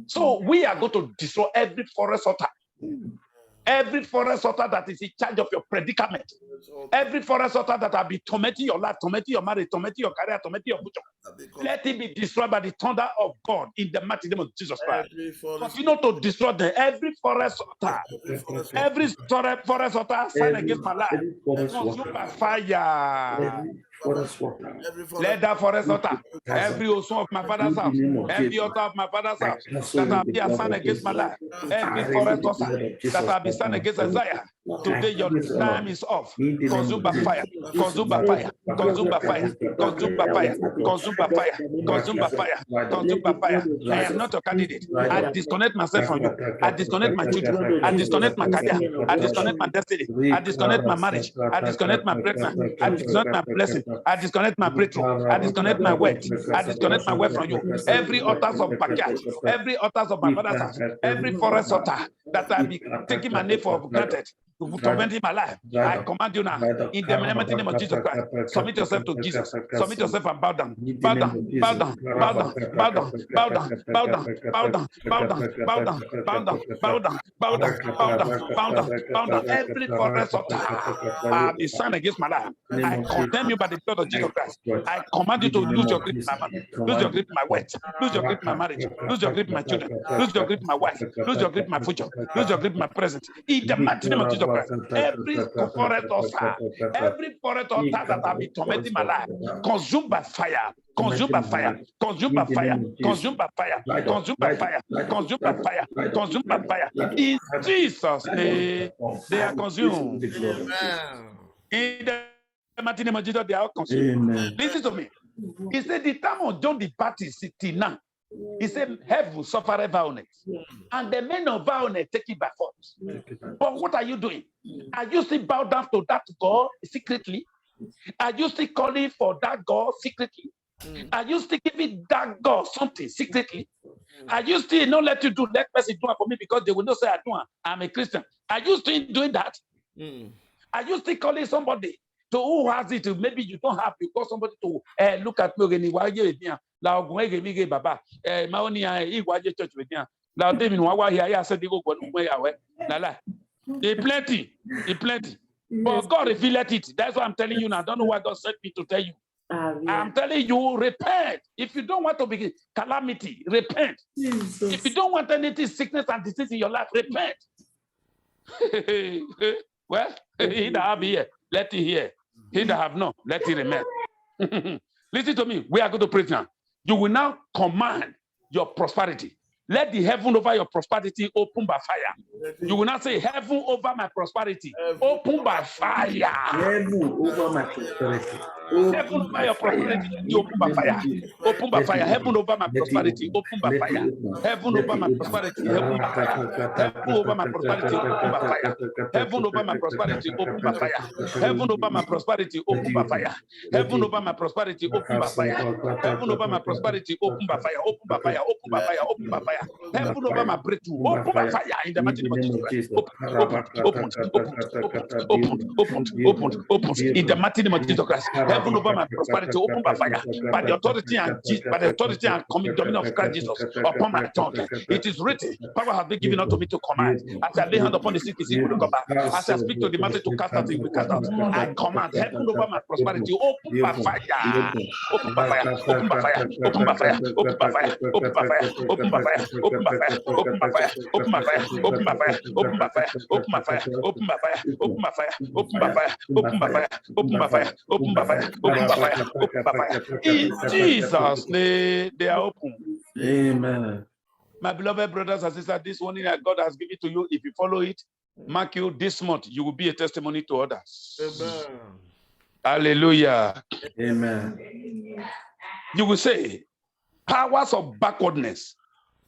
So we are going to destroy every forest water. Every forest water that is in charge of your predicament. Every forest water that will be tormenting your life, tormenting your marriage, tormenting your career, tormenting your future. Let it be destroyed by the thunder of God in the mighty name of Jesus Christ. Continue to destroy them. Every forest water, every forest water sign against my life, consumed by fire. Let that forest water, every ocean of my father's house, every altar of my father's house that will be assigned against my life, every forest water that will be signed against Isaiah. Today your time is off. Consumed by fire. Consumed by fire. Consumed by fire. Consumed by fire. Consumed by fire. Consumed by fire. Consumed by fire. I am not a candidate. I disconnect myself from you. I disconnect my children. I disconnect my career. I disconnect my destiny. I disconnect my marriage. I disconnect my pregnancy. I disconnect my blessing. I disconnect my breakthrough. I disconnect my wealth. I disconnect my wealth from you. Every altars of backyard, every altars of my father's house, every forest altar that I be taking my name for granted, tormenting my life. I command you now in the mighty name of Jesus Christ. Submit yourself to Jesus. Submit yourself and bow down. Bow down. Bow down. Bow down. Bow down. Bow down. Bow down. Bow down. Bow down. Bow down. Bow down. Bow down. Bow down. Bow down. Bow down. Bow down. Every forest altar is signed against my life. I condemn you by the blood of Jesus Christ. I command you to lose your grip in my money, lose your grip in my wealth, lose your grip in my marriage, lose your grip in my children, lose your grip in my wife, lose your grip in my future, lose your grip in my present. In the mighty name of Jesus Christ, every forest altar that have been tormenting my life, consumed by fire, consumed by fire, consumed by fire, consumed by fire, consumed by fire, consumed by fire, consumed by fire. In Jesus' name, they are consumed. In the mighty name of Jesus, they are consumed. Listen to me. He said the time of John the Baptist is till now. He said, heaven suffered violence, and the men of violence take it by force. But what are you doing? Are you still bow down to that God secretly? Are you still calling for that God secretly? Are you still giving that God something secretly? Are you still not let you do that person do it for me because they will not say I do it. I'm a Christian. Are you still doing that? Are you still calling somebody to who has it? Maybe you don't have. You call somebody to look at me. Why you here? Now go me Baba. My only church with me. Now David, why here? I said they go away. They plenty. But God, if He let it, that's what I'm telling you now. I don't know why God sent me to tell you. I'm telling you, repent. If you don't want to be calamity, repent. Jesus. If you don't want anything, sickness and disease in your life, repent. Well, he that have here, let it hear. He that have not, let it remain. Listen to me. We are going to pray now. You will now command your prosperity. Let the heaven over your prosperity open by fire. You will not say, heaven over my prosperity, open by fire. Heaven over my prosperity. Heaven over your prosperity, open by fire. Open by fire. Heaven over my prosperity, open by fire. Heaven over my prosperity, open by fire. Heaven over my prosperity, open by fire. Heaven over my prosperity, open by fire. Heaven over my prosperity, open by fire. Heaven over my prosperity, open by fire. Heaven over my prosperity, open by fire. Open by fire. Open by fire. Open by fire. Heaven over my breakthrough, open by fire in the mighty name of Jesus. Open in the mighty name of Jesus Christ. Heaven over my prosperity, open by fire, by the authority and dominion of Christ Jesus upon my tongue. It is written, power has been given unto me to command. As I lay hand upon the sick, he will recover. As I speak to the mountain to cast out, he will cast out. I command heaven over my prosperity, open by fire, open by fire, open by fire, open by fire, open by fire, open by fire, open by fire. Open by fire, open by fire, open by fire, open by fire, open by fire, open by fire, open by fire, open by fire, open by fire, open by fire, open by fire, open by fire, open by fire, open by fire. In Jesus' name, they are open. Amen. My beloved brothers and sisters, this warning that God has given to you, if you follow it, Mark you, this month, you will be a testimony to others. Amen. Hallelujah. Amen. You will say, powers of backwardness.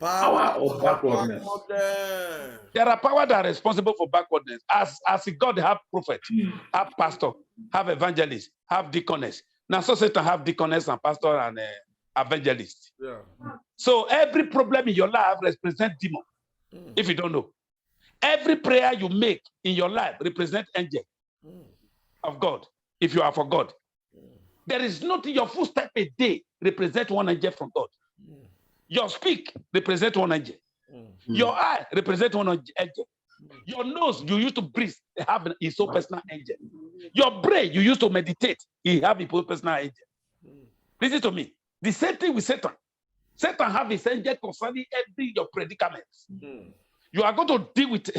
Power of backwardness. Backwardness. There are powers that are responsible for backwardness. As God have prophet, have pastor, have evangelist, have deaconess. Now, so Satan have deaconess and pastor and evangelist. Yeah. So every problem in your life represents demon. If you don't know, every prayer you make in your life represents angel of God. If you are for God, there is nothing. Your footstep a day represent one angel from God. Your speak represent one angel. Your eye represent one angel. Your nose you used to breathe have his own personal angel. Your brain you used to meditate, he have his own personal angel. Listen to me. The same thing with Satan. Satan have his angel concerning every your predicaments. You are going to deal with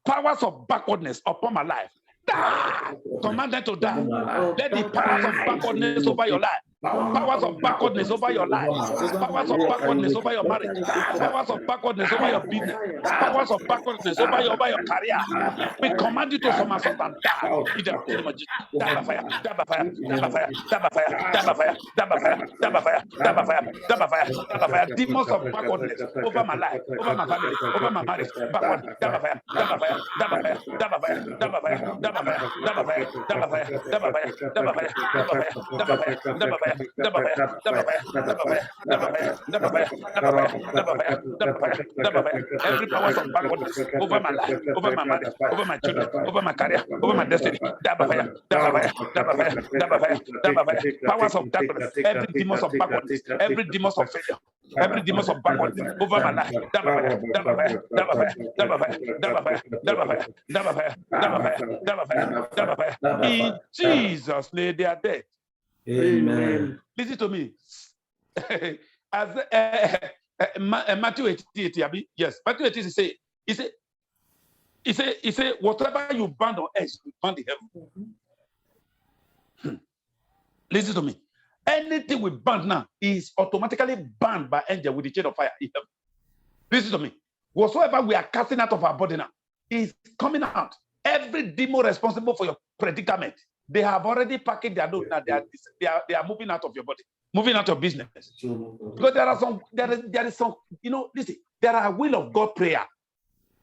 powers of backwardness upon my life. Die! Command them to die. Let the powers of backwardness over your life. Powers of backwardness over your life. Powers of backwardness over your marriage. Powers of backwardness over your business. Powers of backwardness over your career. We command you to somersault and die. In the name of Jesus. Die by fire. Die by fire. Die by fire. Die by fire. Die by fire. Die by fire. Die by fire. Die by fire. Die by fire. Die by fire. Demons of backwardness over my life, over my family, over my marriage. Backward. Die by fire. Die by fire. Die by fire. Die by fire. Die by fire. Die by fire. Die by fire. Die by fire. Die by fire. Die by fire. Die by fire. Die by fire. Die by fire. Every powers of backwardness over my life, over my marriage, over my children, over my career, over my destiny. Powers of darkness, every demons of backwardness, every demons of failure, every demons of backwardness over my life. In Jesus' name, they are dead. Amen. Listen to me. As Matthew 18, yes, Matthew 18 he say, whatever you bind on earth, you bind in heaven. Listen to me. Anything we bind now is automatically bound by angel with the chain of fire in heaven. Listen to me. Whatsoever we are casting out of our body now is coming out. Every demon responsible for your predicament, they have already packed their load. Now they are moving out of your body, moving out of business. Because there is some, listen, there are will of God prayer.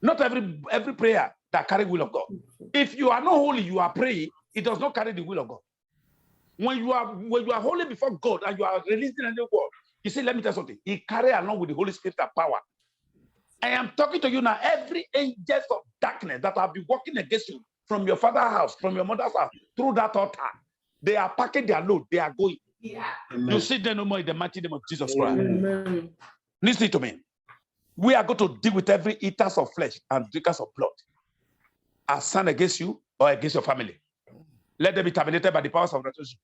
Not every prayer that carry will of God. If you are not holy, you are praying, it does not carry the will of God. When you are holy before God and you are releasing a new word, you say, let me tell you something. He carry along with the Holy Spirit and power. I am talking to you now. Every angels of darkness that have been working against you from your father's house, from your mother's house, through that altar, they are packing their load. They are going. Yeah. You see them no more in the mighty name of Jesus Christ. Amen. Listen to me. We are going to deal with every eaters of flesh and drinkers of blood assigned against you or against your family. Let them be terminated by the powers of resurrection.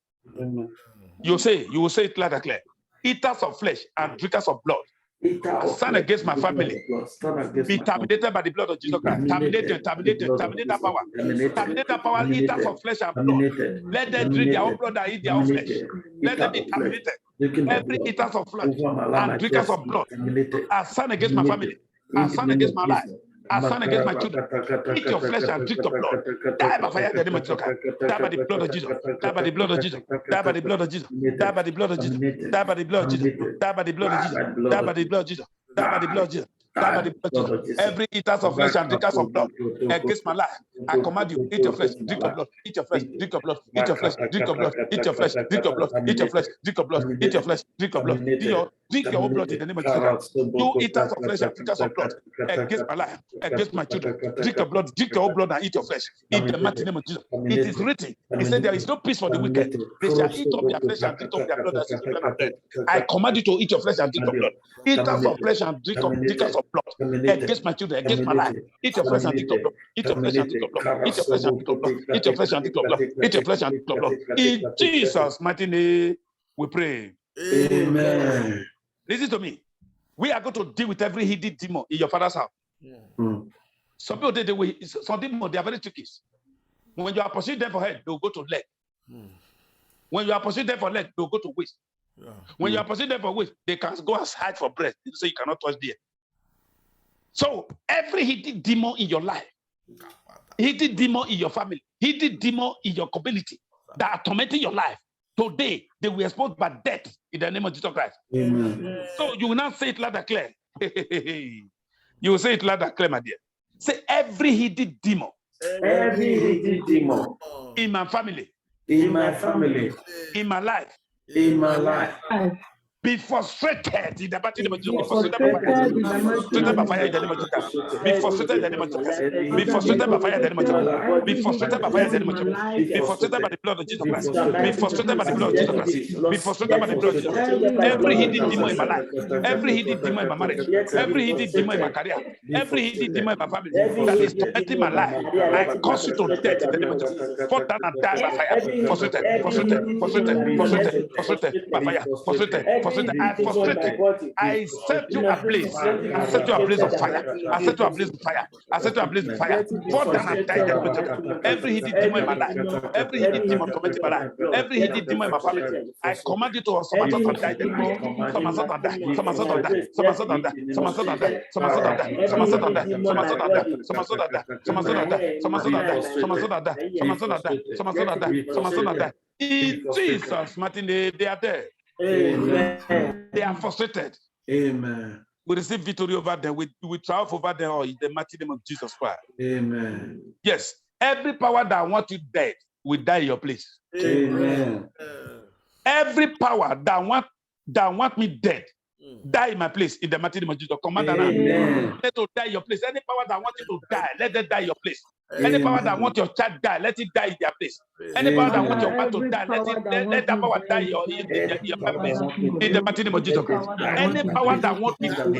You will say it loud and clear. Eaters of flesh and drinkers of blood assigned against my family, be terminated by the blood of Jesus Christ. Terminate that power. Terminate that power, eaters of flesh and blood. Let them drink their own blood and eat their own flesh. Let them be terminated. Every eaters of flesh and drinkers of blood assigned against my family, assigned against my life, assigned against my children. Eat your flesh and drink your blood. Die by fire in the name of Jesus. Die by the blood of Jesus. Die by the blood of Jesus. Die by the blood of Jesus. Die by the blood of Jesus. Die by the blood of Jesus. Die by the blood of Jesus. Die by the blood of Jesus. Die by the blood of Jesus. Die by the blood of Jesus. Every eaters of flesh and drinkers of blood against my life, I command you, eat your flesh, drink your blood, eat your flesh, drink your blood, eat your flesh, drink your blood, eat your flesh, drink your blood, eat your flesh, drink your blood, eat your flesh, drink your blood, drink your own blood in the name of Jesus. You eaters of flesh and drinkers of blood against my life, against my children, drink your blood, drink your own blood and eat your flesh in the mighty name of Jesus. It is written. He said there is no peace for the wicked. They shall eat of their flesh and drink of their blood as you and bread. I command you to eat your flesh and drink your blood. Eaters of flesh and drinkers of blood against my children, against my life. Eat your flesh and drink your blood. Eat your flesh and drink your blood. Eat your flesh and drink your blood. Eat your flesh and drink your blood. Eat your flesh and drink your blood. In Jesus' mighty name, we pray. Amen. Listen to me. We are going to deal with every hidden demon in your father's house. Some people, some demons, they are very tricky. When you are pursuing them for head, they'll go to leg. When you are pursuing them for leg, they'll go to waist. When you are pursuing them for waist, they can go and hide for breast, so you cannot touch there. So every hidden demon in your life, hidden demon in your family, hidden demon in your community that are tormenting your life. Today, they will be exposed by death in the name of Jesus Christ. Amen. So you will not say it loud and clear. You will say it loud and clear, my dear. Say every hidden demon Every hidden demon in my family, in my family, in my life, in my life, be frustrated in the mighty name of Jesus. Be Frustrated frustrated by fire in the name of Jesus. Be frustrated in the name of Jesus. Be frustrated by fire in the name of Jesus. Be frustrated by fire in the name of Jesus. Be frustrated by the blood of Jesus Christ. Be frustrated by the blood of Jesus Christ. Be frustrated by the blood of Jesus Christ. Every hidden demon in my life, every hidden demon in my marriage, every hidden demon in my career, every hidden demon in my family that is tormenting my life, I cause you to death in the name of Jesus. Fall down and die by fire. Frustrated, frustrated, frustrated, frustrated, frustrated by fire. Frustrated, frustrated. I frustrated. I set you ablaze. I set you ablaze of fire. I set you ablaze of fire. I set you ablaze of fire. Fall down and die in the name of Jesus. Every hidden demon in my life, every hidden demon tormenting my life, every hidden demon in my family, I command you to somersault and die. Somersault and die. Somersault and die. Somersault and die. Somersault and die. Somersault and die. Somersault and die. Somersault and die. Somersault and die. Somersault and die. Somersault and die. Somersault and die. Somersault and die. Somersault and die. Somersault and die. In Jesus' mighty name, they are there. Amen. They are frustrated. Amen. We receive victory over them. We triumph over them all in the mighty name of Jesus Christ. Amen. Yes. Every power that wants you dead will die in your place. Amen. Every power that want me dead, die in my place in the mighty name of Jesus. Command that Amen. let it die in your place. Any power that wants you to die, let them die in your place. Any power that wants your child die, let it die in their place. Any power that wants your wife to die, let that power die in your place. In the mighty name of Jesus Christ. Any power that wants me to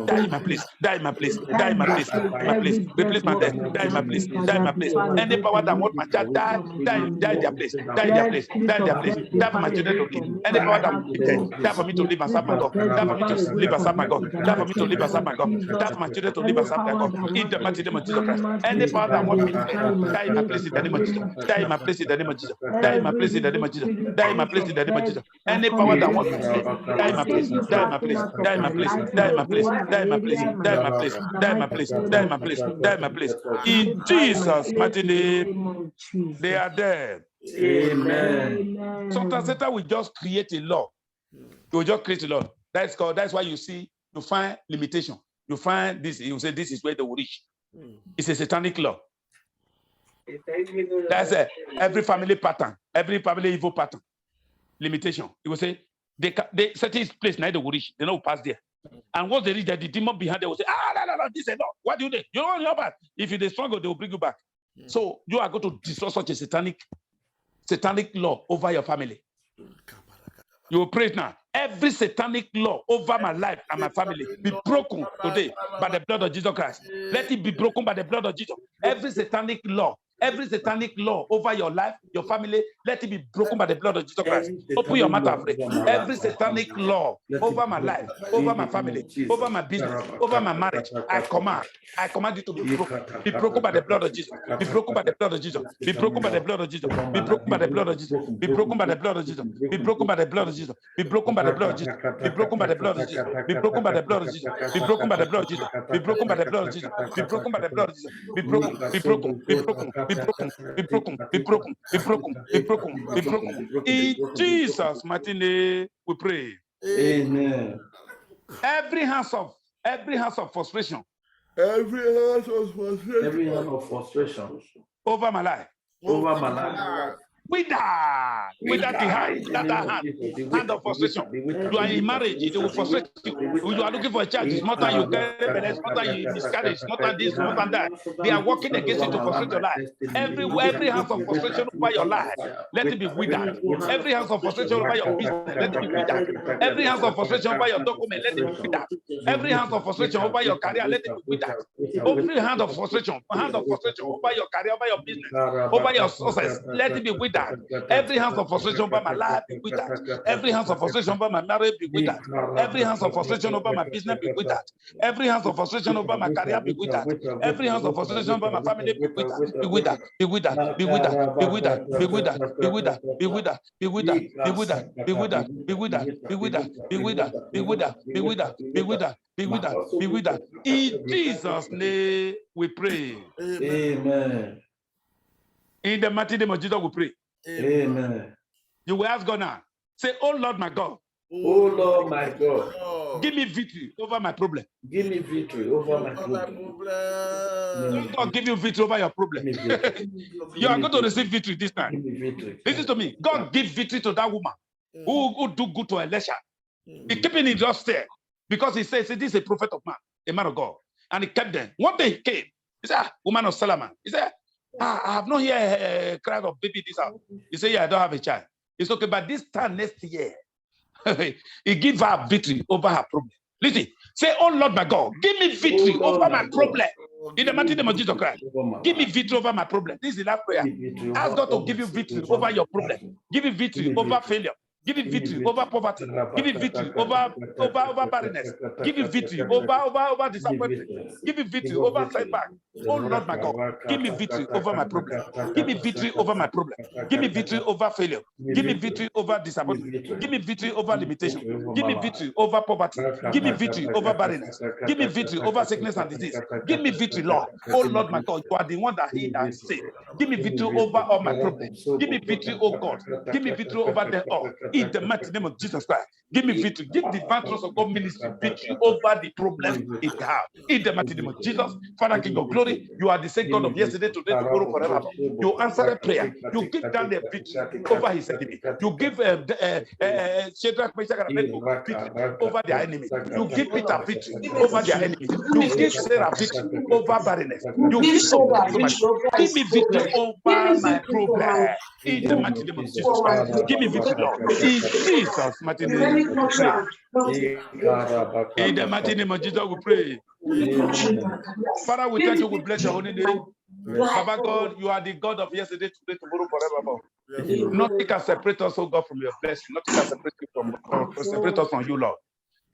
die in my place, die in my place, die in my place, die in my place, replace my death, die in my place, die in my place. Any power that wants my child die in their place, die in their place, die in their place, die for my children to live. Any power that wants me dead, die for me to live and serve my God, die for me to live and serve my God, die for me to live and serve my God, die for my children to live and serve their God. In the mighty name of Jesus Christ. Any power that wants me dead, die in my place in the name of Jesus, die in my place in the name of Jesus, die in my place in the name of Jesus, die in my place in the name of Jesus. Any power that wants me dead, die in my place, die in my place, die in my place, die in my place, die in my place, die in my place, die in my place, die in my place, die in my place. In Jesus' mighty name, they are there. Amen. Sometimes Satan will just create a law. He will just create a law. That's why you find limitation. You find this, you say this is where they will reach. It's a satanic law. That's every family pattern, every family evil pattern. Limitation. He will say they set his place now they will reach. They don't pass there. And once they reach there, the demon behind them will say, no, this is not. What do you do? You don't know about. If you struggle, they will bring you back. So you are going to destroy such a satanic law over your family. You will pray it now. Every satanic law over my life and my family be broken today by the blood of Jesus Christ. Let it be broken by the blood of Jesus. Every satanic law over your life, your family, let it be broken by the blood of Jesus Christ. Open your mouth and pray. Every satanic law over my life, over my family, over my business, over my marriage, I command it to be broken. Be broken by the blood of Jesus. Be broken by the blood of Jesus. Be broken by the blood of Jesus. Be broken by the blood of Jesus. Be broken by the blood of Jesus. Be broken by the blood of Jesus. Be broken by the blood of Jesus. Be broken by the blood of Jesus. Be broken by the blood of Jesus. Be broken by the blood of Jesus. Be broken by the blood of Jesus. Be broken by the blood of Jesus. Be broken. Be broken. Be broken. Be broken, be broken, be broken, be broken, be broken, be broken. In Jesus' mighty name, we pray. Amen. Every house of frustration. Every hand of frustration Over my life. Wither the hand of frustration. You are in marriage, it will frustrate you. You are looking for a child, it's more than you get, it's more than you miscarriage, it's more than this, more than that. They are working against you to frustrate your life. Every house of frustration over your life, let it be withered. Every house of frustration over your business, let it be withered. Every house of frustration over your document, let it be withered. Every house of frustration over your career, let it be withered. Every hand of frustration over your career, over your business, over your success, let it be withered. withered. Every hands of frustration over my life be withered. Every hands of frustration over my marriage be withered. Every hands of frustration over my business be withered. Every hands of frustration over my career be withered. Every hands of frustration over my family be withered. Be withered. Be withered. Be withered. Be withered. Be withered. Be withered. Be withered. Be withered. Be withered. Be withered. Be withered. Be withered. Be withered. Be withered. Be withered. Be withered. Be withered. Be withered. In Jesus' name we pray. Amen. In the mighty name of Jesus we pray. Amen. You will ask God now. Say, oh Lord my God. Oh Lord my God. Give me victory over my problem. Give me victory over my problem. God give you victory over your problem. You are going to receive victory this time. Give me victory. Listen to me. God give victory to that woman who do good to Elisha. He kept him in just there because he says, this is a prophet of man, a man of God. And he kept them. One day he came. He said, woman of Solomon. He said, I have not heard a cry of baby this house. He said, yeah, I don't have a child. It's okay, but this time next year, he give her victory over her problem. Listen, say, oh Lord my God, give me victory over my problem. In the mighty name of Jesus Christ, give me victory over my problem. This is the last prayer. Ask God to give you victory over your problem. Give you victory over failure. Give you victory over poverty. Give you victory over barrenness. Give you victory over disappointment. Give you victory over setback. Oh Lord my God, give me victory over my problem. Give me victory over my problem. Give me victory over failure. Give me victory over disappointment. Give me victory over limitation. Give me victory over poverty. Give me victory over barrenness. Give me victory over sickness and disease. Give me victory, Lord. Oh Lord my God, you are the one that healed and saved. Give me victory over all my problems. Give me victory, oh God. Give me victory over them all. In the mighty name of Jesus Christ, give me victory. Give the Adventures of God ministry victory over the problems it have. In the mighty name of Jesus, Father, King of glory, you are the same God of yesterday, today, tomorrow, forever. You answer a prayer. You give down the victory over his enemy. You give Shadrach, Meshach, and Abednego victory over their enemy. You give Peter victory over their enemy. You give Sarah victory over barrenness. You give so much. Give me victory over my problem. In the mighty name of Jesus Christ, give me victory, Lord. In Jesus' mighty name, we pray. In the mighty name of Jesus, we pray. Father, we thank you. We bless your holy name. Baba God, you are the God of yesterday, today, tomorrow, forevermore. Nothing can separate us, oh God, from your blessing. Nothing can separate us from you, Lord.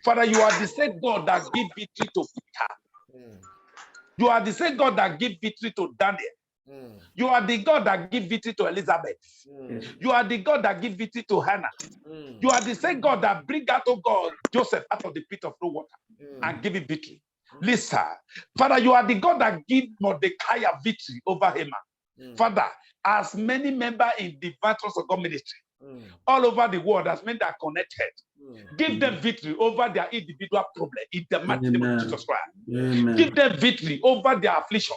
Father, you are the same God that give victory to Peter. You are the same God that give victory to Daniel. You are the God that give victory to Elizabeth. You are the God that give victory to Hannah. You are the same God that bring out, oh God, Joseph out of the pit of no water and give him victory. Listen, Father, you are the God that give Mordecai a victory over Haman. Father, as many members in the Adventures of God ministry all over the world, as many that are connected, give them victory over their individual problem in the mighty name of Jesus Christ. Give them victory over their affliction.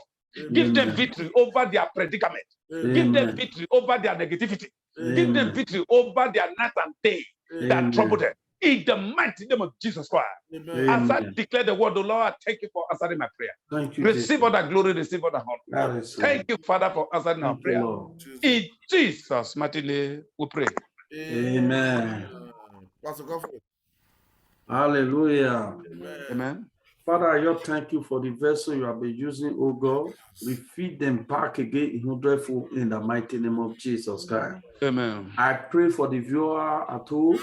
Give them victory over their predicament. Give them victory over their negativity. Give them victory over their night and day that trouble them. In the mighty name of Jesus Christ. As I declare the word, the Lord, I thank you for answering my prayer. Thank you, Receive all the glory, receive all the honor. Thank you, Father, for answering our prayer. In Jesus' mighty name, we pray. Amen. Pastor Godfrey. Hallelujah. Amen. Father, I just thank you for the vessel you have been using, oh God. We feed them back again in hundredfold in the mighty name of Jesus Christ. Amen. I pray for the viewer at home.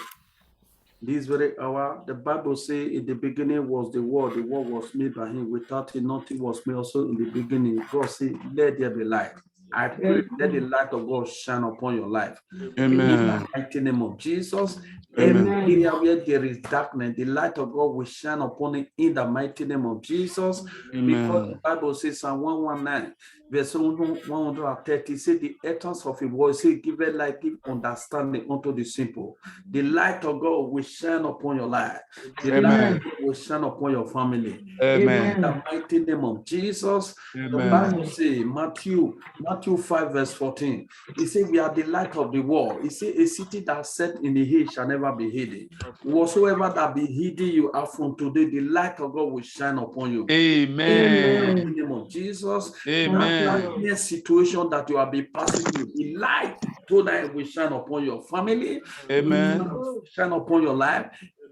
This very hour, the Bible says, in the beginning was the word was made by him. Without him, nothing was made. Also in the beginning, God said, let there be light. I pray, let the light of God shine upon your life. Amen. In the mighty name of Jesus. Every area where there is darkness, the light of God will shine upon it in the mighty name of Jesus. Amen. Because the Bible says, Psalm 119, verse 130, say the utterance of a voice, say, give a light, give understanding unto the simple. The light of God will shine upon your life. The light of God will shine upon your family. Amen. In the mighty name of Jesus. Amen. The Bible says, Matthew 5, verse 14, he said, we are the light of the world. He said, a city that set in the hill shall never be hidden. Whatsoever that be hidden you are from today, the light of God will shine upon you. Amen. In the name of Jesus. Amen. That situation that you have been passing through, the light tonight will shine upon your family. Amen. Shine upon your life.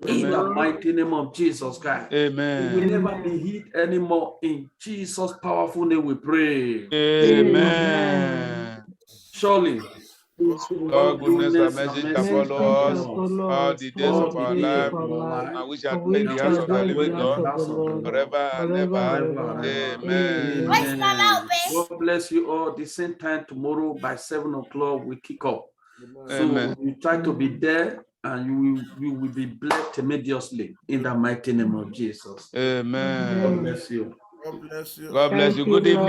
In the mighty name of Jesus Christ. Amen. You will never be hid anymore. In Jesus' powerful name we pray. Amen. Surely, Lord, goodness and mercy shall follow us all the days of our life, life. and we shall dwell in the house of the living God forever and ever. Amen. God bless you all. The same time tomorrow by 7 o'clock we kick off. So Amen. you try to be there, and you will be blessed immediately in the mighty name of Jesus. God Amen. bless you. God bless you. God bless you. Good evening.